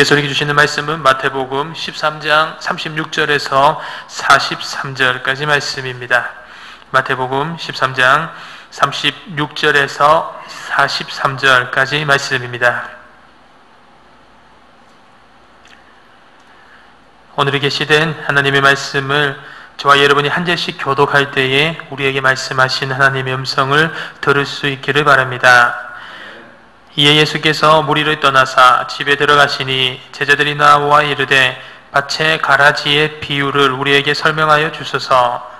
예수님께서 우리에게 주시는 말씀은 마태복음 13장 36절에서 43절까지 말씀입니다. 마태복음 13장 36절에서 43절까지 말씀입니다. 오늘 계시된 하나님의 말씀을 저와 여러분이 한 절씩 교독할 때에 우리에게 말씀하신 하나님의 음성을 들을 수 있기를 바랍니다. 이에 예수께서 무리를 떠나사 집에 들어가시니 제자들이 나와 이르되 밭의 가라지의 비유를 우리에게 설명하여 주소서.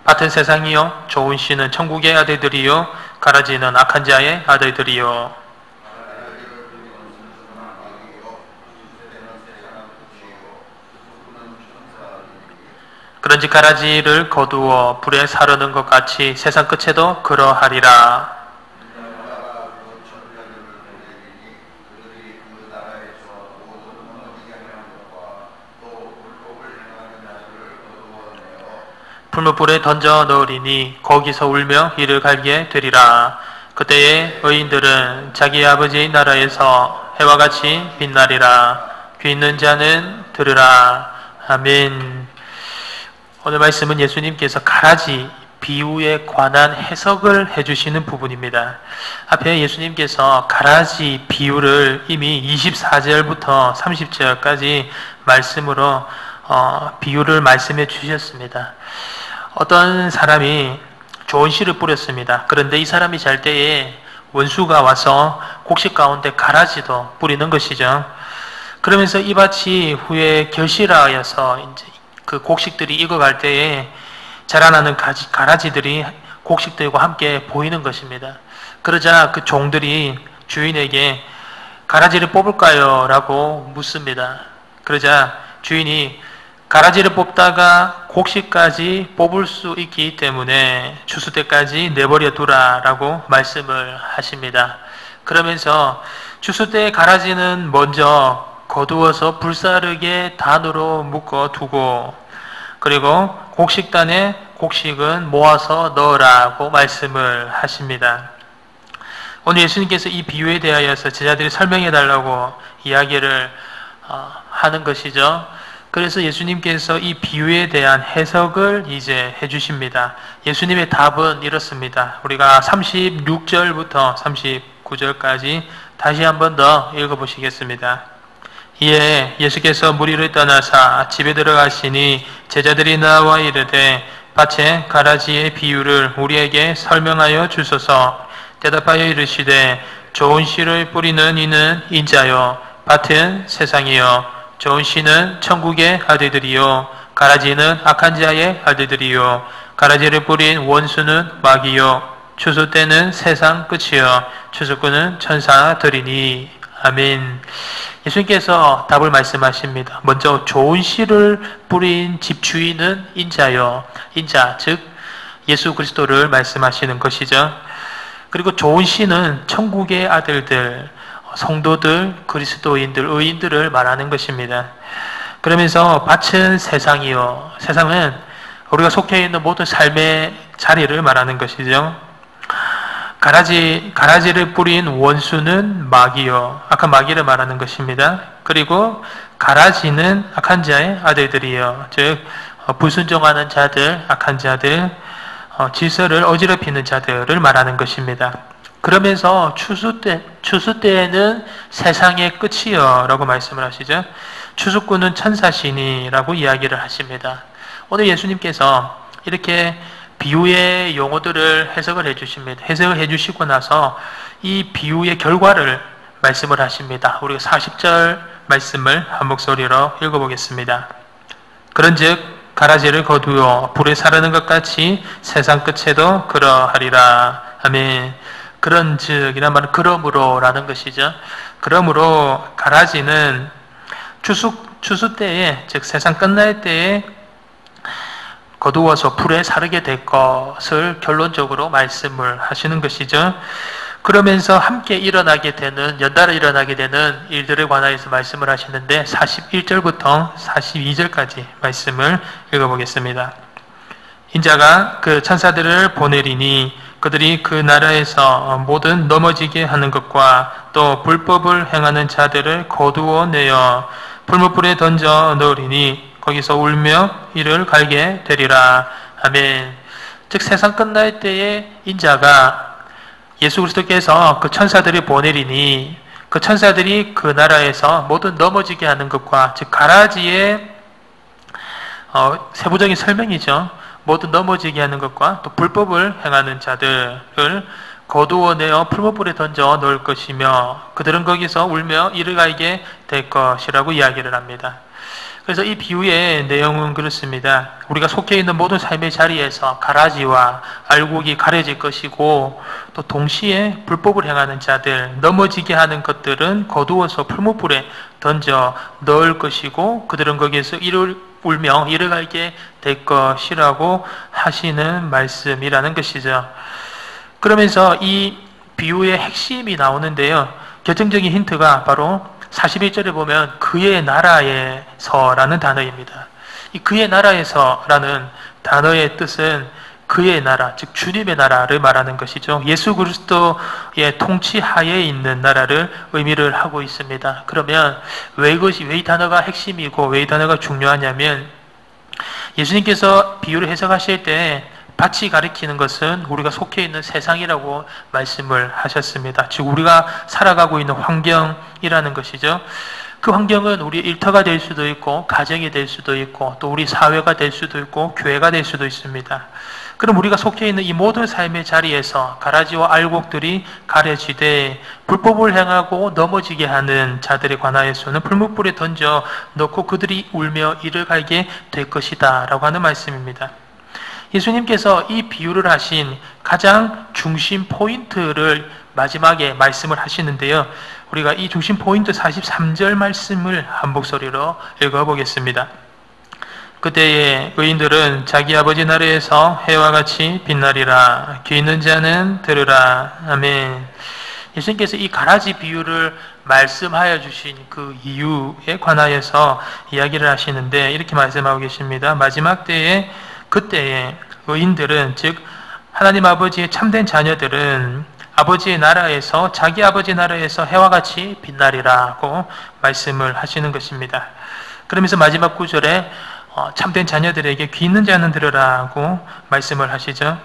밭은 세상이요 좋은 씨는 천국의 아들들이요 가라지는 악한 자의 아들들이요. 그런즉 가라지를 거두어 불에 사르는 것 같이 세상 끝에도 그러하리라. 풀무불에 던져 넣으리니 거기서 울며 이를 갈게 되리라. 그때에 의인들은 자기 아버지의 나라에서 해와 같이 빛나리라. 귀 있는 자는 들으라. 아멘. 오늘 말씀은 예수님께서 가라지 비유에 관한 해석을 해주시는 부분입니다. 앞에 예수님께서 가라지 비유를 이미 24절부터 30절까지 말씀으로 비유를 말씀해 주셨습니다. 어떤 사람이 좋은 씨를 뿌렸습니다. 그런데 이 사람이 잘 때에 원수가 와서 곡식 가운데 가라지도 뿌리는 것이죠. 그러면서 이 밭이 후에 결실하여서 이제 그 곡식들이 익어갈 때에 자라나는 가라지들이 곡식들과 함께 보이는 것입니다. 그러자 그 종들이 주인에게 가라지를 뽑을까요? 라고 묻습니다. 그러자 주인이 가라지를 뽑다가 곡식까지 뽑을 수 있기 때문에 추수 때까지 내버려 두라 라고 말씀을 하십니다. 그러면서 추수 때 가라지는 먼저 거두어서 불사르게 단으로 묶어 두고 그리고 곡식단에 곡식은 모아서 넣으라고 말씀을 하십니다. 오늘 예수님께서 이 비유에 대하여서 제자들이 설명해 달라고 이야기를 하는 것이죠. 그래서 예수님께서 이 비유에 대한 해석을 이제 해주십니다. 예수님의 답은 이렇습니다. 우리가 36절부터 39절까지 다시 한번 더 읽어보시겠습니다. 이에 예수께서 무리를 떠나사 집에 들어가시니 제자들이 나와 이르되 밭의 가라지의 비유를 우리에게 설명하여 주소서. 대답하여 이르시되 좋은 씨를 뿌리는 이는 인자요 밭은 세상이요 좋은 씨는 천국의 아들들이요 가라지는 악한 자의 아들들이요 가라지를 뿌린 원수는 마귀요 추수 때는 세상 끝이요 추수꾼은 천사들이니. 아멘. 예수님께서 답을 말씀하십니다. 먼저 좋은 씨를 뿌린 집주인은 인자요. 인자, 즉 예수 그리스도를 말씀하시는 것이죠. 그리고 좋은 씨는 천국의 아들들, 성도들, 그리스도인들, 의인들을 말하는 것입니다. 그러면서 밭은 세상이요. 세상은 우리가 속해 있는 모든 삶의 자리를 말하는 것이죠. 가라지를 뿌린 원수는 마귀요. 악한 마귀를 말하는 것입니다. 그리고 가라지는 악한 자의 아들들이요. 즉 불순종하는 자들, 악한 자들, 질서를 어지럽히는 자들을 말하는 것입니다. 그러면서 추수 때에는 세상의 끝이요 라고 말씀을 하시죠. 추수꾼은 천사시니라고 이야기를 하십니다. 오늘 예수님께서 이렇게 비유의 용어들을 해석을 해주십니다. 해석을 해주시고 나서 이 비유의 결과를 말씀을 하십니다. 우리가 40절 말씀을 한 목소리로 읽어보겠습니다. 그런즉 가라지를 거두어 불에 사르는 것 같이 세상 끝에도 그러하리라. 아멘. 그런즉 이란 말은 그러므로라는 것이죠. 그러므로 가라지는 추수 때에, 즉 세상 끝날 때에 거두어서 불에 사르게 될 것을 결론적으로 말씀을 하시는 것이죠. 그러면서 함께 일어나게 되는, 연달아 일어나게 되는 일들에 관하여서 말씀을 하시는데 41절부터 42절까지 말씀을 읽어보겠습니다. 인자가 그 천사들을 보내리니 그들이 그 나라에서 모든 넘어지게 하는 것과 또 불법을 행하는 자들을 거두어 내어 풀무불에 던져 넣으리니 거기서 울며 이를 갈게 되리라. 아멘. 즉 세상 끝날 때에 인자가 예수 그리스도께서 그 천사들이 보내리니 그 천사들이 그 나라에서 모든 넘어지게 하는 것과 즉 가라지의 세부적인 설명이죠. 모든 넘어지게 하는 것과 또 불법을 행하는 자들을 거두어내어 풀무불에 던져 넣을 것이며 그들은 거기서 울며 이를 갈게 될 것이라고 이야기를 합니다. 그래서 이 비유의 내용은 그렇습니다. 우리가 속해 있는 모든 삶의 자리에서 가라지와 알곡이 가려질 것이고 또 동시에 불법을 행하는 자들, 넘어지게 하는 것들은 거두어서 풀무불에 던져 넣을 것이고 그들은 거기에서 이를 울며 이를 갈게 될 것이라고 하시는 말씀이라는 것이죠. 그러면서 이 비유의 핵심이 나오는데요. 결정적인 힌트가 바로 41절에 보면 그의 나라에서라는 단어입니다. 이 그의 나라에서라는 단어의 뜻은 그의 나라, 즉 주님의 나라를 말하는 것이죠. 예수 그리스도의 통치 하에 있는 나라를 의미를 하고 있습니다. 그러면 왜 이 단어가 핵심이고 왜 이 단어가 중요하냐면 예수님께서 비유를 해석하실 때 밭이 가리키는 것은 우리가 속해 있는 세상이라고 말씀을 하셨습니다. 즉 우리가 살아가고 있는 환경이라는 것이죠. 그 환경은 우리의 일터가 될 수도 있고 가정이 될 수도 있고 또 우리 사회가 될 수도 있고 교회가 될 수도 있습니다. 그럼 우리가 속해 있는 이 모든 삶의 자리에서 가라지와 알곡들이 가려지되 불법을 행하고 넘어지게 하는 자들에 관하여서는 풀무불에 던져 넣고 그들이 울며 이를 갈게 될 것이다 라고 하는 말씀입니다. 예수님께서 이 비유를 하신 가장 중심 포인트를 마지막에 말씀을 하시는데요. 우리가 이 중심 포인트 43절 말씀을 한 목소리로 읽어보겠습니다. 그때에 의인들은 자기 아버지 나라에서 해와 같이 빛나리라. 귀 있는 자는 들으라. 아멘. 예수님께서 이 가라지 비유를 말씀하여 주신 그 이유에 관하여서 이야기를 하시는데 이렇게 말씀하고 계십니다. 마지막 때에 그때에 의인들은 즉 하나님 아버지의 참된 자녀들은 아버지의 나라에서 자기 아버지 나라에서 해와 같이 빛나리라고 말씀을 하시는 것입니다. 그러면서 마지막 구절에 참된 자녀들에게 귀 있는 자는 들으라고 말씀을 하시죠.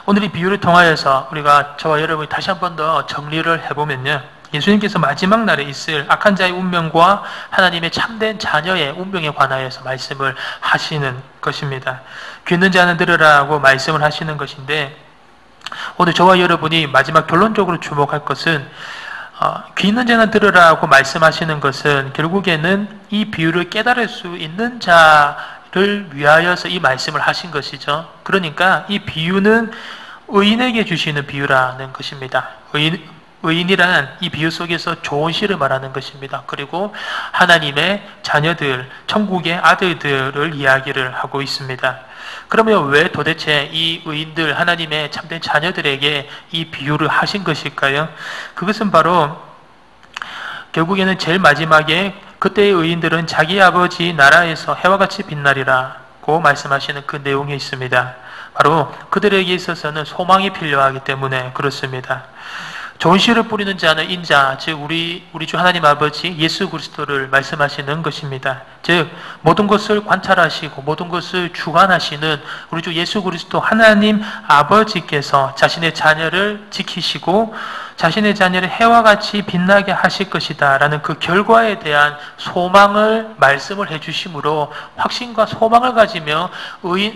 오늘 이 비유를 통하여서 우리가 저와 여러분이 다시 한 번 더 정리를 해보면요. 예수님께서 마지막 날에 있을 악한 자의 운명과 하나님의 참된 자녀의 운명에 관하여서 말씀을 하시는 것입니다. 귀 있는 자는 들으라고 말씀을 하시는 것인데 오늘 저와 여러분이 마지막 결론적으로 주목할 것은 귀 있는 자는 들으라고 말씀하시는 것은 결국에는 이 비유를 깨달을 수 있는 자를 위하여서 이 말씀을 하신 것이죠. 그러니까 이 비유는 의인에게 주시는 비유라는 것입니다. 의인이란 이 비유 속에서 좋은 시를 말하는 것입니다. 그리고 하나님의 자녀들, 천국의 아들들을 이야기를 하고 있습니다. 그러면 왜 도대체 이 의인들, 하나님의 참된 자녀들에게 이 비유를 하신 것일까요? 그것은 바로 결국에는 제일 마지막에 그때의 의인들은 자기 아버지 나라에서 해와 같이 빛나리라고 말씀하시는 그 내용이 있습니다. 바로 그들에게 있어서는 소망이 필요하기 때문에 그렇습니다. 좋은 씨를 뿌리는 자는 인자, 즉 우리 주 하나님 아버지 예수 그리스도를 말씀하시는 것입니다. 즉 모든 것을 관찰하시고 모든 것을 주관하시는 우리 주 예수 그리스도 하나님 아버지께서 자신의 자녀를 지키시고 자신의 자녀를 해와 같이 빛나게 하실 것이다 라는 그 결과에 대한 소망을 말씀을 해주심으로 확신과 소망을 가지며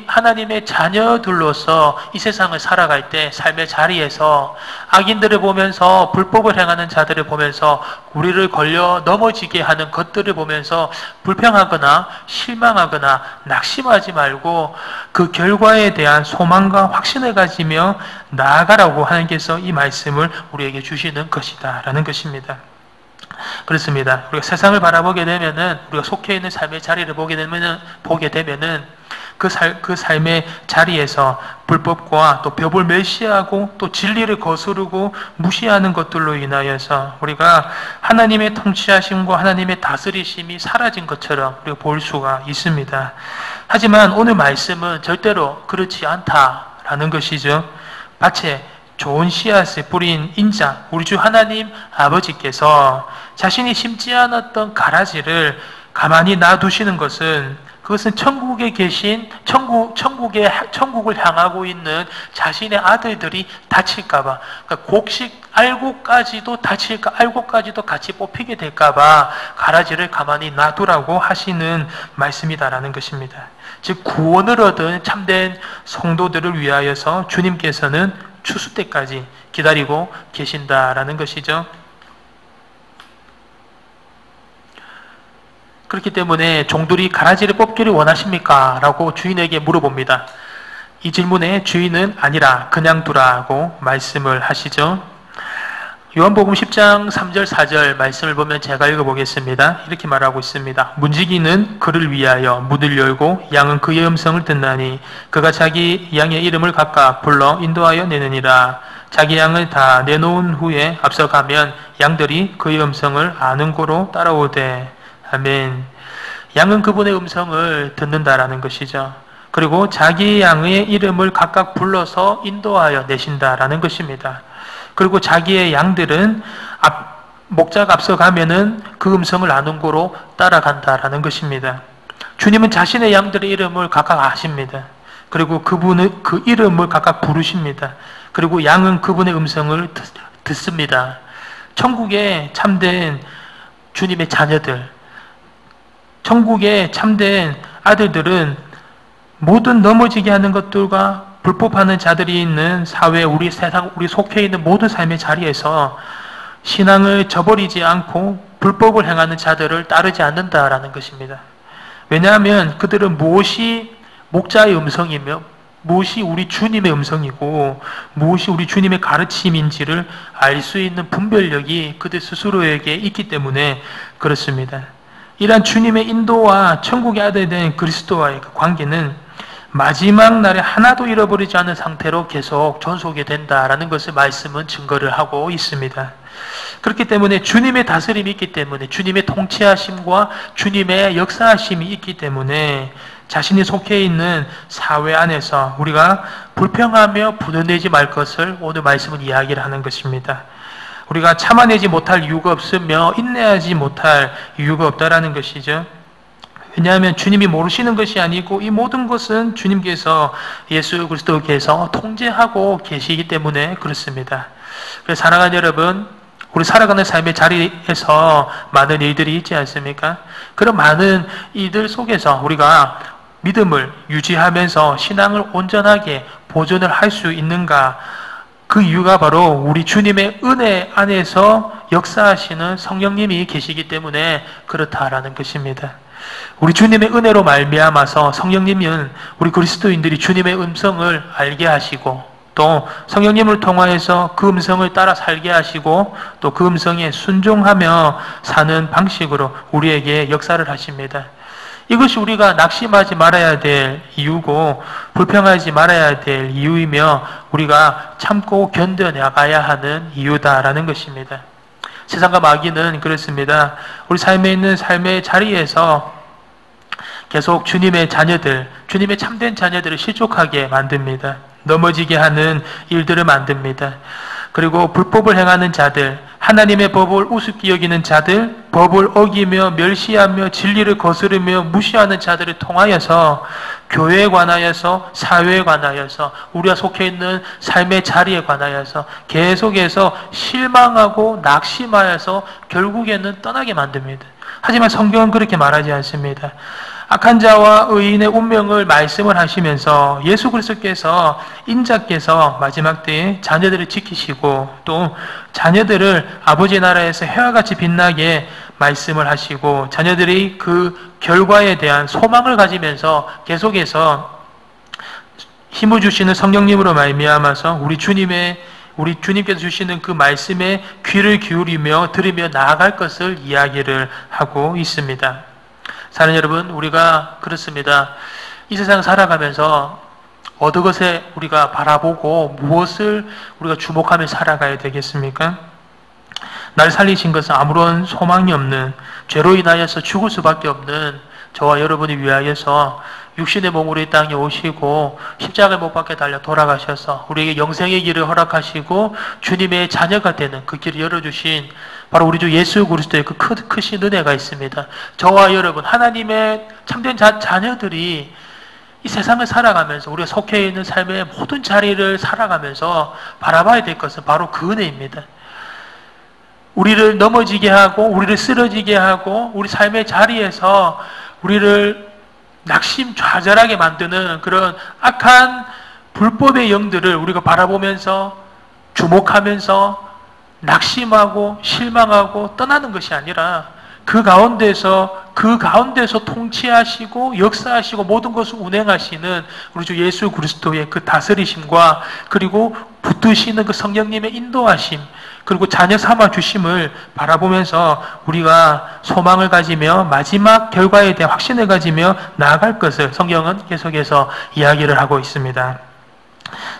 하나님의 자녀들로서 이 세상을 살아갈 때 삶의 자리에서 악인들을 보면서 불법을 행하는 자들을 보면서 우리를 걸려 넘어지게 하는 것들을 보면서 불평하거나 실망하거나 낙심하지 말고 그 결과에 대한 소망과 확신을 가지며 나아가라고 하나님께서 이 말씀을 우리에게 주시는 것이다 라는 것입니다. 그렇습니다. 우리가 세상을 바라보게 되면은 우리가 속해 있는 삶의 자리를 보게 되면은 그 삶의 자리에서 불법과 또 법을 멸시하고 또 진리를 거스르고 무시하는 것들로 인하여서 우리가 하나님의 통치하심과 하나님의 다스리심이 사라진 것처럼 우리가 볼 수가 있습니다. 하지만 오늘 말씀은 절대로 그렇지 않다라는 것이죠. 밭에 좋은 씨앗을 뿌린 인자, 우리 주 하나님 아버지께서 자신이 심지 않았던 가라지를 가만히 놔두시는 것은, 그것은 천국에 계신, 천국을 향하고 있는 자신의 아들들이 다칠까봐, 그러니까 곡식 알곡까지도 알곡까지도 같이 뽑히게 될까봐 가라지를 가만히 놔두라고 하시는 말씀이다라는 것입니다. 즉, 구원을 얻은 참된 성도들을 위하여서 주님께서는 추수 때까지 기다리고 계신다라는 것이죠. 그렇기 때문에 종들이 가라지를 뽑기를 원하십니까? 라고 주인에게 물어봅니다. 이 질문에 주인은 아니라 그냥 두라고 말씀을 하시죠. 요한복음 10장 3절 4절 말씀을 보면 제가 읽어보겠습니다. 이렇게 말하고 있습니다. 문지기는 그를 위하여 문을 열고 양은 그의 음성을 듣나니 그가 자기 양의 이름을 각각 불러 인도하여 내느니라. 자기 양을 다 내놓은 후에 앞서가면 양들이 그의 음성을 아는 고로 따라오되. 아멘. 양은 그분의 음성을 듣는다라는 것이죠. 그리고 자기 양의 이름을 각각 불러서 인도하여 내신다라는 것입니다. 그리고 자기의 양들은 목자가 앞서가면은 그 음성을 아는 고로 따라간다라는 것입니다. 주님은 자신의 양들의 이름을 각각 아십니다. 그리고 그분의 그 이름을 각각 부르십니다. 그리고 양은 그분의 음성을 듣습니다. 천국에 참된 주님의 자녀들, 천국의 참된 아들들은 모든 넘어지게 하는 것들과 불법하는 자들이 있는 사회, 우리 세상, 우리 속해 있는 모든 삶의 자리에서 신앙을 저버리지 않고 불법을 행하는 자들을 따르지 않는다라는 것입니다. 왜냐하면 그들은 무엇이 목자의 음성이며 무엇이 우리 주님의 음성이고 무엇이 우리 주님의 가르침인지를 알 수 있는 분별력이 그들 스스로에게 있기 때문에 그렇습니다. 이러한 주님의 인도와 천국의 아들 된 그리스도와의 그 관계는 마지막 날에 하나도 잃어버리지 않은 상태로 계속 존속이 된다라는 것을 말씀은 증거를 하고 있습니다. 그렇기 때문에 주님의 다스림이 있기 때문에, 주님의 통치하심과 주님의 역사하심이 있기 때문에 자신이 속해 있는 사회 안에서 우리가 불평하며 분해내지 말 것을 오늘 말씀은 이야기를 하는 것입니다. 우리가 참아내지 못할 이유가 없으며 인내하지 못할 이유가 없다라는 것이죠. 왜냐하면 주님이 모르시는 것이 아니고 이 모든 것은 주님께서, 예수 그리스도께서 통제하고 계시기 때문에 그렇습니다. 그래서 사랑하는 여러분, 우리 살아가는 삶의 자리에서 많은 일들이 있지 않습니까? 그런 많은 일들 속에서 우리가 믿음을 유지하면서 신앙을 온전하게 보존을 할 수 있는가? 그 이유가 바로 우리 주님의 은혜 안에서 역사하시는 성령님이 계시기 때문에 그렇다라는 것입니다. 우리 주님의 은혜로 말미암아서 성령님은 우리 그리스도인들이 주님의 음성을 알게 하시고 또 성령님을 통하여서 그 음성을 따라 살게 하시고 또 그 음성에 순종하며 사는 방식으로 우리에게 역사를 하십니다. 이것이 우리가 낙심하지 말아야 될 이유고 불평하지 말아야 될 이유이며 우리가 참고 견뎌나가야 하는 이유다라는 것입니다. 세상과 마귀는 그렇습니다. 우리 삶에 있는 삶의 자리에서 계속 주님의 자녀들, 주님의 참된 자녀들을 실족하게 만듭니다. 넘어지게 하는 일들을 만듭니다. 그리고 불법을 행하는 자들, 하나님의 법을 우습게 여기는 자들, 법을 어기며 멸시하며 진리를 거스르며 무시하는 자들을 통하여서 교회에 관하여서, 사회에 관하여서, 우리가 속해 있는 삶의 자리에 관하여서 계속해서 실망하고 낙심하여서 결국에는 떠나게 만듭니다. 하지만 성경은 그렇게 말하지 않습니다. 악한 자와 의인의 운명을 말씀을 하시면서 예수 그리스도께서, 인자께서 마지막 때에 자녀들을 지키시고 또 자녀들을 아버지 나라에서 해와 같이 빛나게 말씀을 하시고 자녀들이 그 결과에 대한 소망을 가지면서 계속해서 힘을 주시는 성령님으로 말미암아서 우리 주님께서 주시는 그 말씀에 귀를 기울이며 들으며 나아갈 것을 이야기를 하고 있습니다. 사는 여러분, 우리가 그렇습니다. 이 세상 살아가면서 어느 것에 우리가 바라보고 무엇을 우리가 주목하며 살아가야 되겠습니까? 날 살리신 것은 아무런 소망이 없는, 죄로 인하여서 죽을 수밖에 없는 저와 여러분을 위하여서 육신의 몸으로 이 땅에 오시고 십자가에 못 박혀 달려 돌아가셔서 우리에게 영생의 길을 허락하시고 주님의 자녀가 되는 그 길을 열어주신 바로 우리 주 예수 그리스도의 그 크신 은혜가 있습니다. 저와 여러분 하나님의 참된 자녀들이 이 세상을 살아가면서 우리가 속해 있는 삶의 모든 자리를 살아가면서 바라봐야 될 것은 바로 그 은혜입니다. 우리를 넘어지게 하고 우리를 쓰러지게 하고 우리 삶의 자리에서 우리를 낙심좌절하게 만드는 그런 악한 불법의 영들을 우리가 바라보면서 주목하면서 낙심하고 실망하고 떠나는 것이 아니라 그 가운데서 통치하시고 역사하시고 모든 것을 운행하시는 우리 주 예수 그리스도의 그 다스리심과 그리고 붙드시는 그 성령님의 인도하심 그리고 자녀 삼아 주심을 바라보면서 우리가 소망을 가지며 마지막 결과에 대한 확신을 가지며 나아갈 것을 성경은 계속해서 이야기를 하고 있습니다.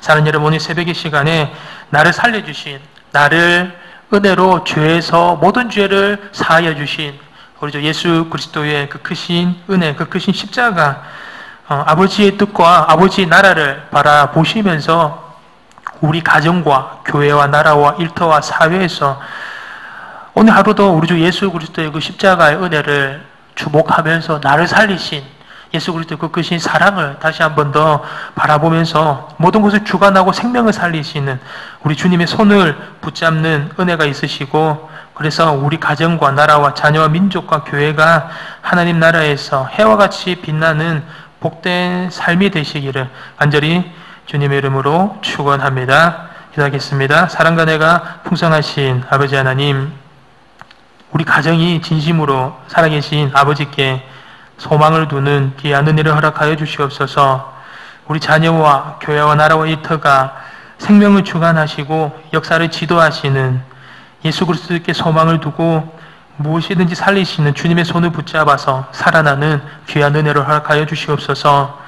사랑하는 여러분, 오늘 새벽의 시간에 나를 살려주신, 나를 은혜로 죄에서 모든 죄를 사하여 주신 우리 주 예수 그리스도의 그 크신 은혜, 그 크신 십자가, 아버지의 뜻과 아버지의 나라를 바라보시면서 우리 가정과 교회와 나라와 일터와 사회에서 오늘 하루도 우리 주 예수 그리스도의 그 십자가의 은혜를 주목하면서 나를 살리신 예수 그리스도의 그 크신 사랑을 다시 한 번 더 바라보면서 모든 것을 주관하고 생명을 살리시는 우리 주님의 손을 붙잡는 은혜가 있으시고 그래서 우리 가정과 나라와 자녀와 민족과 교회가 하나님 나라에서 해와 같이 빛나는 복된 삶이 되시기를 간절히 주님의 이름으로 축원합니다. 기도하겠습니다. 사랑과 은혜가 풍성하신 아버지 하나님, 우리 가정이 진심으로 살아계신 아버지께 소망을 두는 귀한 은혜를 허락하여 주시옵소서. 우리 자녀와 교회와 나라와 일터가 생명을 주관하시고 역사를 지도하시는 예수 그리스도께 소망을 두고 무엇이든지 살리시는 주님의 손을 붙잡아서 살아나는 귀한 은혜를 허락하여 주시옵소서.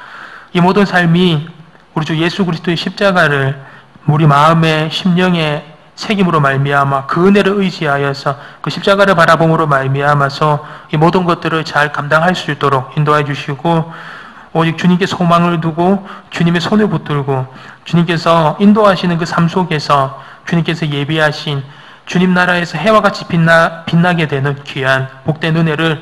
이 모든 삶이 우리 주 예수 그리스도의 십자가를 우리 마음의 심령의 책임으로 말미암아 그 은혜를 의지하여서 그 십자가를 바라봄으로 말미암아서 이 모든 것들을 잘 감당할 수 있도록 인도해 주시고 오직 주님께 소망을 두고 주님의 손을 붙들고 주님께서 인도하시는 그 삶 속에서 주님께서 예비하신 주님 나라에서 해와 같이 빛나게 되는 귀한 복된 은혜를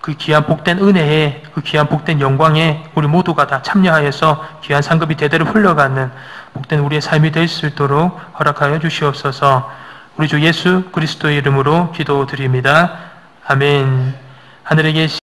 그 귀한 복된 은혜에 그 귀한 복된 영광에 우리 모두가 다 참여하여서 귀한 상급이 대대로 흘러가는 복된 우리의 삶이 될 수 있도록 허락하여 주시옵소서. 우리 주 예수 그리스도의 이름으로 기도드립니다. 아멘. 하늘에 계신